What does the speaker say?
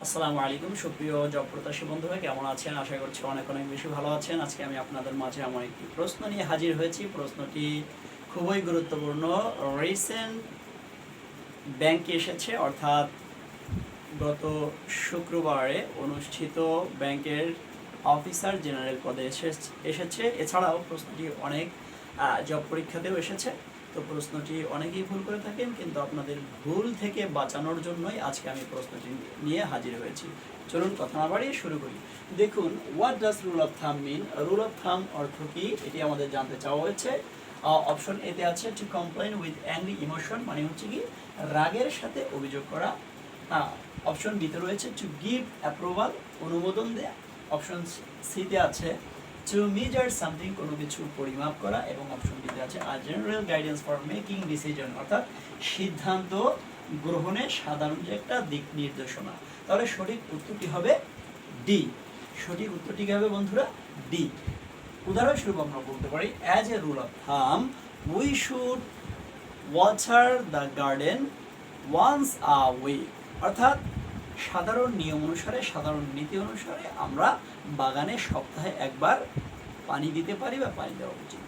আসসালামু আলাইকুম সুপ্রিয় জব প্রত্যাশী বন্ধুরা, কেমন আছেন? আশা করছি অনেক অনেক বেশি ভালো আছেন। আজকে আমি আপনাদের মাঝে আমার একটি প্রশ্ন নিয়ে হাজির হয়েছি। প্রশ্নটি খুবই গুরুত্বপূর্ণ। রিসেন্ট ব্যাংকে এসেছে, অর্থাৎ গত শুক্রবারে অনুষ্ঠিত ব্যাংকের অফিসার জেনারেল পদে এসেছে। এছাড়াও প্রশ্নটি অনেক জব পরীক্ষাতেও এসেছে। তো প্রশ্নটি অনেকেই ভুল করে থাকেন, কিন্তু আপনাদের ভুল থেকে বাঁচানোর জন্যই আজকে আমি প্রশ্নটি নিয়ে হাজির হয়েছি। চলুন কথা না বাড়িয়ে শুরু করি। দেখুন, হোয়াট ডাজ রুল অফ থাম মিন? রুল অফ থাম অর্থ কি, এটি আমাদের জানতে চাওয়া হয়েছে। অপশন এতে আছে to complain with angry emotion, মানে হচ্ছে কি রাগের সাথে অভিযোগ করা। অপশন বিতে রয়েছে টু গিভ অ্যাপ্রুভাল, অনুমোদন দেয়া। অপশন সিতে আছে টু মেজার সামথিং, কোনো কিছু পরিমাপ করা। এবং অপশন ডিতে আছে আ general guidance for making decision, অর্থাৎ সিদ্ধান্ত গ্রহণের সাধারণ যে একটা দিক নির্দেশনা। তাহলে সঠিক উত্তরটি হবে ডি। সঠিক উত্তরটি কি হবে বন্ধুরা? ডি। উদাহরণস্বরূপ আমরা বলতে পারি, as a rule of thumb we should water the garden once a week, অর্থাৎ সাধারণ নিয়ম অনুসারে, সাধারণ নীতি অনুসারে আমরা বাগানে সপ্তাহে একবার পানি দিতে পারি বা পানি দেওয়া উচিত।